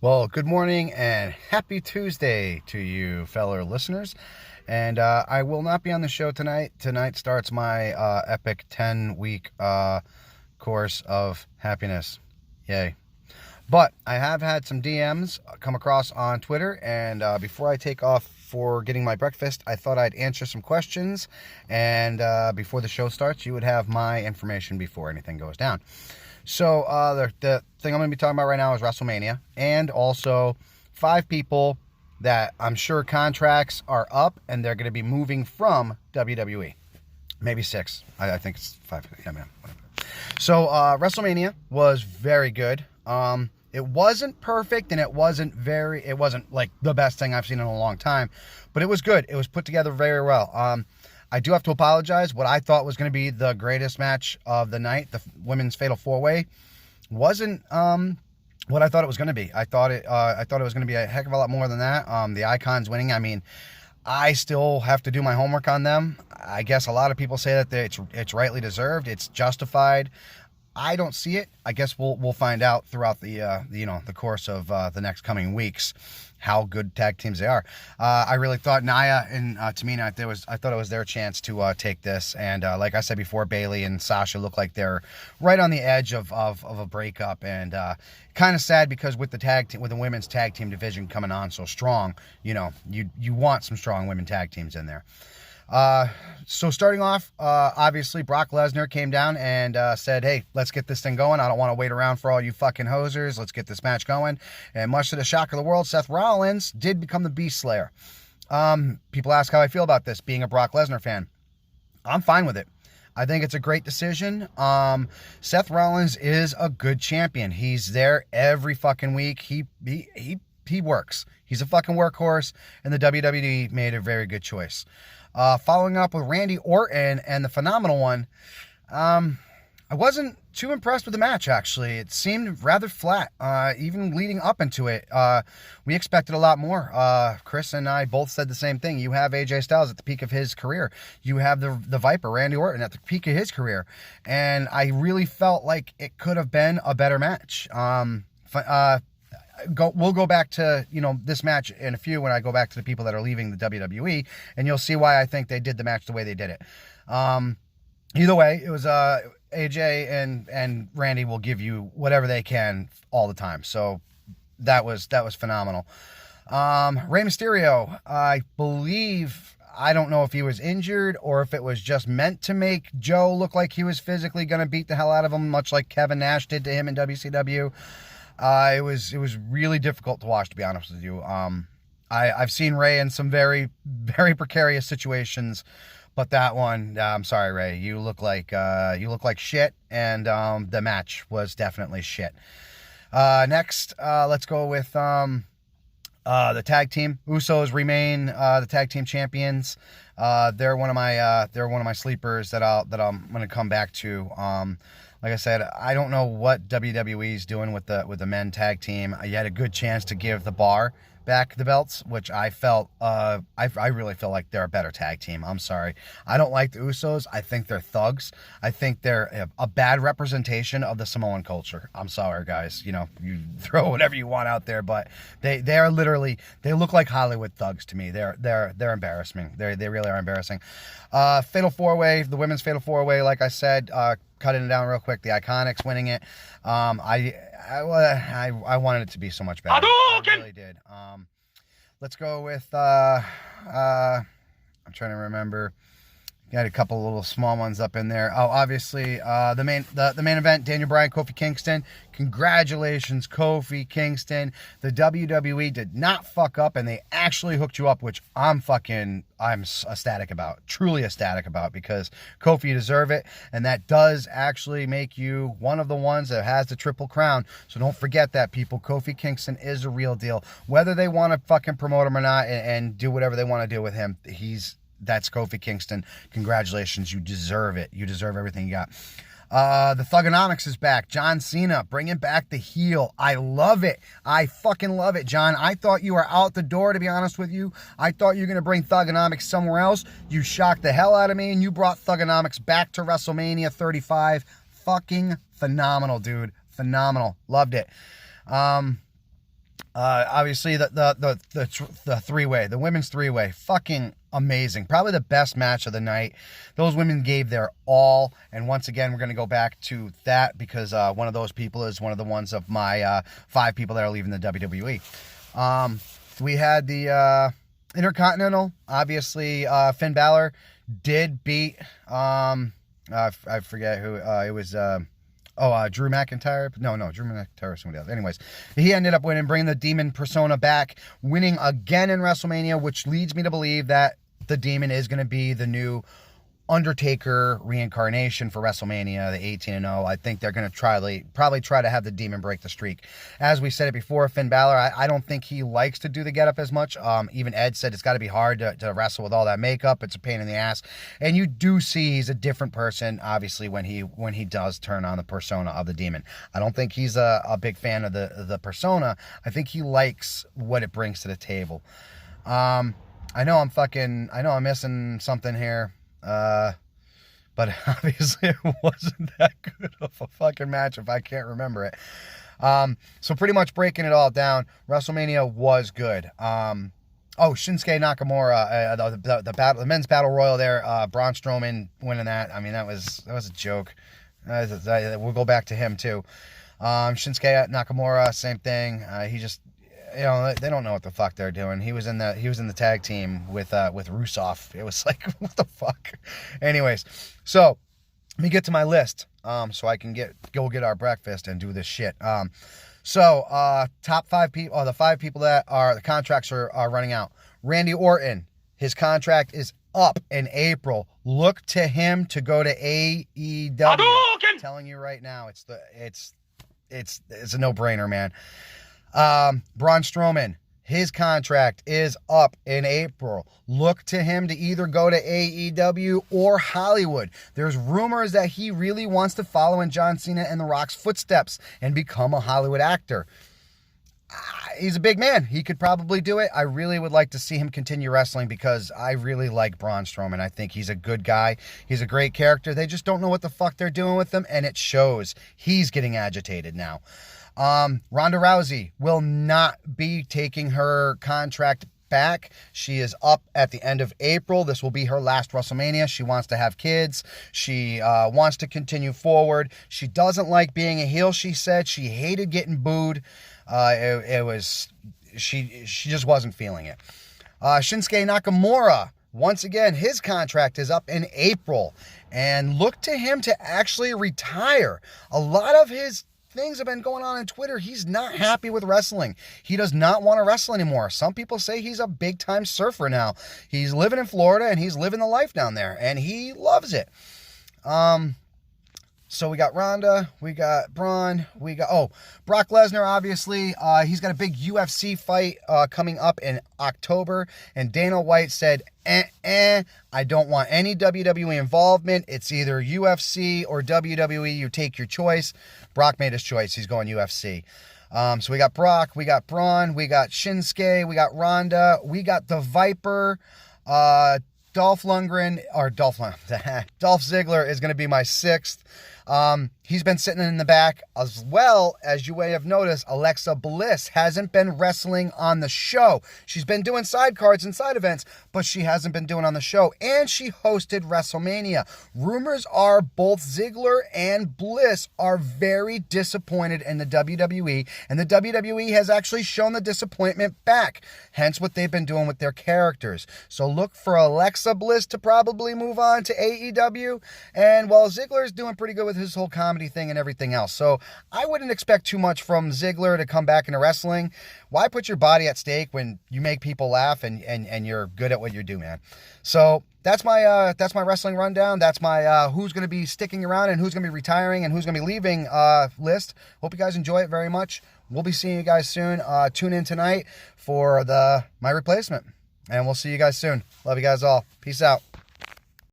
Well, good morning and happy Tuesday to you, fellow listeners. And I will not be on the show tonight. Tonight starts my epic 10-week course of happiness. Yay. But I have had some DMs come across on Twitter, and before I take off for getting my breakfast, I thought I'd answer some questions. And before the show starts, you would have my information before anything goes down. So the thing I'm going to be talking about right now is Wrestlemania, and also 5 people that I'm sure contracts are up and they're going to be moving from WWE. Maybe 6. I think it's 5. Yeah, man. Whatever. So WrestleMania was very good. It wasn't perfect, and it wasn't like the best thing I've seen in a long time, but it was good. It was put together very well. I do have to apologize. What I thought was going to be the greatest match of the night, the women's fatal 4-way, wasn't what I thought it was going to be. I thought it was going to be a heck of a lot more than that. The Icons winning. I mean, I still have to do my homework on them. I guess a lot of people say that it's rightly deserved. It's justified. I don't see it. I guess we'll find out throughout the course of the next coming weeks how good tag teams they are. I really thought Nia and Tamina, I thought it was their chance to take this. And like I said before, Bayley and Sasha look like they're right on the edge of a breakup. And kind of sad because with the women's tag team division coming on so strong, you want some strong women tag teams in there. So starting off, obviously Brock Lesnar came down and said, hey, let's get this thing going. I don't want to wait around for all you fucking hosers. Let's get this match going. And much to the shock of the world, Seth Rollins did become the Beast Slayer. People ask how I feel about this, being a Brock Lesnar fan. I'm fine with it. I think it's a great decision. Seth Rollins is a good champion. He's there every fucking week. He works. He's a fucking workhorse, and the WWE made a very good choice. Following up with Randy Orton and the Phenomenal One, I wasn't too impressed with the match, actually. It seemed rather flat, even leading up into it. We expected a lot more. Chris and I both said the same thing. You have AJ Styles at the peak of his career. You have the Viper, Randy Orton, at the peak of his career. And I really felt like it could have been a better match. We'll go back to, this match in a few when I go back to the people that are leaving the WWE, and you'll see why I think they did the match the way they did it. Either way, it was AJ and Randy will give you whatever they can all the time. So that was phenomenal. Rey Mysterio, I don't know if he was injured or if it was just meant to make Joe look like he was physically going to beat the hell out of him, much like Kevin Nash did to him in WCW. It was really difficult to watch, to be honest with you. I've seen Ray in some very, very precarious situations, but that one, I'm sorry, Ray, you look like shit, and the match was definitely shit. Next, let's go with the tag team. Usos remain the tag team champions. They're one of my sleepers that I'm going to come back to. Like I said, I don't know what WWE's doing with the men tag team. You had a good chance to give the Bar back the belts, which I felt, I really feel like they're a better tag team. I'm sorry. I don't like the Usos. I think they're thugs. I think they're a bad representation of the Samoan culture. I'm sorry, guys. You throw whatever you want out there, but they are literally, they look like Hollywood thugs to me. They're embarrassing. They really are embarrassing. Fatal 4-way, the women's Fatal 4-way, like I said, cutting it down real quick, the Iconics winning it. I wanted it to be so much better. I really did. Let's go with I'm trying to remember. Got a couple little small ones up in there. Oh, obviously, the main event, Daniel Bryan, Kofi Kingston. Congratulations, Kofi Kingston. The WWE did not fuck up, and they actually hooked you up, which I'm ecstatic about. Truly ecstatic about, because Kofi, you deserve it, and that does actually make you one of the ones that has the Triple Crown. So don't forget that, people. Kofi Kingston is a real deal. Whether they want to fucking promote him or not and do whatever they want to do with him, that's Kofi Kingston. Congratulations. You deserve it. You deserve everything you got. The Thugonomics is back. John Cena bringing back the heel. I love it. I fucking love it, John. I thought you were out the door, to be honest with you. I thought you were going to bring Thugonomics somewhere else. You shocked the hell out of me, and you brought Thugonomics back to WrestleMania 35. Fucking phenomenal, dude. Phenomenal. Loved it. Obviously, the three-way, the women's three-way, fucking amazing. Probably the best match of the night. Those women gave their all. And once again, we're going to go back to that because one of those people is one of the ones of my 5 people that are leaving the WWE. We had the Intercontinental. Obviously, Finn Balor did beat, I forget who, it was, Drew McIntyre. No, Drew McIntyre or somebody else. Anyways, he ended up winning, bringing the Demon persona back, winning again in WrestleMania, which leads me to believe that the Demon is going to be the new Undertaker reincarnation for WrestleMania, the 18-0. I think they're going to probably try to have the Demon break the streak. As we said it before, Finn Balor, I don't think he likes to do the get-up as much. Even Ed said it's got to be hard to wrestle with all that makeup. It's a pain in the ass. And you do see he's a different person, obviously, when he does turn on the persona of the Demon. I don't think he's a big fan of the persona. I think he likes what it brings to the table. I know I'm missing something here. But obviously it wasn't that good of a fucking match if I can't remember it. So pretty much breaking it all down, WrestleMania was good. Shinsuke Nakamura, the men's battle royal there, Braun Strowman winning that. I mean, that was a joke. We'll go back to him too. Shinsuke Nakamura, same thing. He just, they don't know what the fuck they're doing. He was in the tag team with Rusev. It was like, what the fuck? Anyways, so let me get to my list, so I can go get our breakfast and do this shit. Top 5 people, the 5 people that the contracts are running out. Randy Orton, his contract is up in April. Look to him to go to AEW. I'm telling you right now, it's a no-brainer, man. Braun Strowman, his contract is up in April. Look to him to either go to AEW or Hollywood. There's rumors that he really wants to follow in John Cena and The Rock's footsteps and become a Hollywood actor. He's a big man. He could probably do it. I really would like to see him continue wrestling because I really like Braun Strowman. I think he's a good guy. He's a great character. They just don't know what the fuck they're doing with him, and it shows. He's getting agitated now. Ronda Rousey will not be taking her contract back. She is up at the end of April. This will be her last WrestleMania. She wants to have kids. She wants to continue forward. She doesn't like being a heel, she said. She hated getting booed. She just wasn't feeling it. Shinsuke Nakamura, once again, his contract is up in April. And look to him to actually retire. A lot of his things have been going on Twitter. He's not happy with wrestling. He does not want to wrestle anymore. Some people say he's a big-time surfer now. He's living in Florida, and he's living the life down there, and he loves it. So we got Ronda, we got Braun, Brock Lesnar, obviously. He's got a big UFC fight coming up in October, and Dana White said, I don't want any WWE involvement. It's either UFC or WWE. You take your choice. Brock made his choice. He's going UFC. So we got Brock, we got Braun, we got Shinsuke, we got Ronda, we got the Viper, Dolph Ziggler is going to be my 6th. He's been sitting in the back, as well as you may have noticed. Alexa Bliss hasn't been wrestling on the show. She's been doing side cards and side events, but she hasn't been doing on the show. And she hosted WrestleMania. Rumors are both Ziggler and Bliss are very disappointed in the WWE, and the WWE has actually shown the disappointment back. Hence what they've been doing with their characters. So look for Alexa Bliss to probably move on to AEW. And while Ziggler is doing pretty good with his whole comedy thing and everything else. So I wouldn't expect too much from Ziggler to come back into wrestling. Why put your body at stake when you make people laugh and you're good at what you do, man? So that's my wrestling rundown. That's my who's going to be sticking around and who's going to be retiring and who's going to be leaving list. Hope you guys enjoy it very much. We'll be seeing you guys soon. Tune in tonight for my replacement. And we'll see you guys soon. Love you guys all. Peace out.